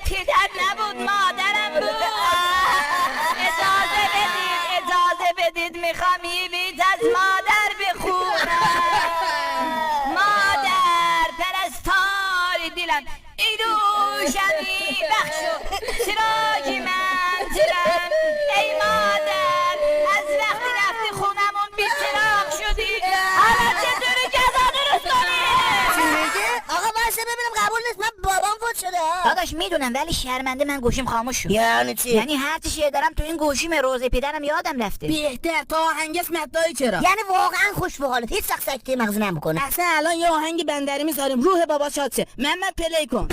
پدر نبود مادرم بود. اجازه بدید میخوام یه بیت از مادر بخونم. مادر پرستار دلم ای روشنی بخشو سراج منزلم. ای مادر از وقتی رفتی خونمون بی چراغ شدی، حالا چطوری جزا درست کنی؟ آقا واسه ببینم قبول نیست، من بابام فوت شده. داداش میدونم ولی شرمنده من گوشیم خاموش شد. یعنی چی؟ یعنی هر چی شیه دارم تو این گوشیم روزه پدرم یادم رفته. بهتر تا آهنگ اسم مدایی چرا؟ یعنی واقعا خوش به حالت، هیچ سکته مغز نمیکنه. اصلا الان یه آهنگ بندری میذاریم روح بابا شاد شه. محمد پلی کن.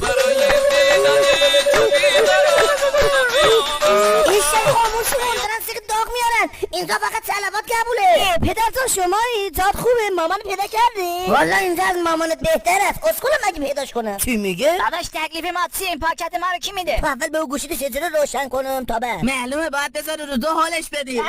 این شای خاموش کن، دارن سیخ داغ میارن. اینجا فقط صلوات قبوله. پدر تو شمایی، جات خوبه، مامان پیدا کردی؟ والا اینجا از مامانت بهتر است. اسکولم مگه پیداش کنم؟ چی میگه؟ داداش تکلیف ما چیه؟ این پاکت ما رو کی میده؟ تو اول به او گوشیت چجوری روشن کنم تا بعد. معلومه باید بذاری رو دو حالش بدی.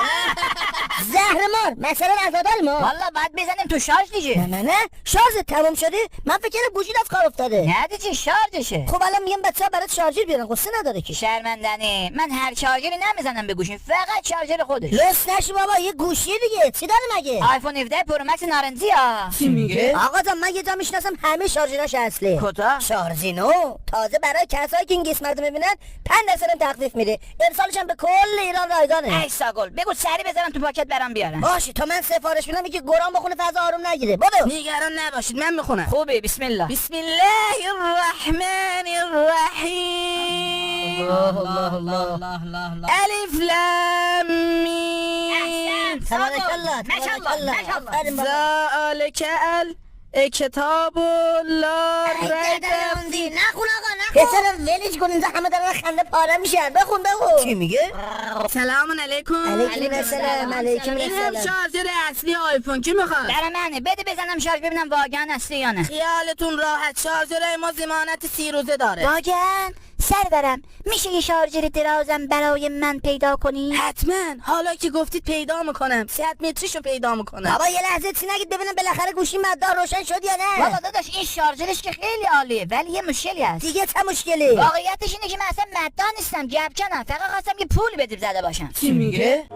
زهرمار مثلا عزادال ما. والا باید بزنیم تو شارژ دیگه. نه شارژ تموم شده؟ من فکر کردم گوشیت از کار افتاده. نه دیگه شارژشه. خب الان میگم بچه‌ها برات شارژر بیارن، قصه نداره که. شرمندنه، من هر چارجری نمیزنم به گوشیم، فقط چارجر خودش. لس نشی بابا، یه گوشی دیگه چی داره مگه؟ آیفون 17 پرو مکس نارنجی ها. چی میگه؟ آقا جان من یه جا میشناسم همه شارژراش اصله. کجا؟ شارژینو تازه برای کسایی که این قسمت رو میبینن 5% تخفیف میده. ارسالش هم به کل ایران رایگانه. ای ساگل بگو سری بذارم تو پاکت برام بیارن. باشه تا من سفارش میدم که گرام بخونه فضا آروم نگیره. بدو. نگران نباشید من میخونم. خوبه بسم الله. بسم الله الرحمن الرحیم. الف لام میم. تبارک الله تبارک الله. آفرین بابا. ذالک کتاب لا ریب فیه. نخون آقا نخون. پسرم ولش کن، اینجا همه دارن خنده پاره میشن. بخون. چی میگه؟ سلام علیکم. علیکم السلام. علیکم این هم السلام. شارژر اصلی آیفون کی میخواد؟ برای منه، بده بزنم شارژ ببینم واقعا اصلی یا نه. خیالتون راحت، شارژر ما ضمانت 30 روزه داره. واقعا سرورم میشه یه شارژر درازم برای من پیدا کنی؟ حتما، حالا که گفتید پیدا میکنم. 100 متریشو پیدا میکنم. بابا یه لحظه چی نگید ببینم بالاخره گوشی مدار روشن شد یا نه. بابا داداش این شارژرش که خیلی عالیه ولی یه مشکلی هست. دیگه چه مشکلی؟ واقعیتش اینه که من اصلا مدار نیستم، جبکنم، فقط خواستم یه پول بدیم زده باشم. چی میگه؟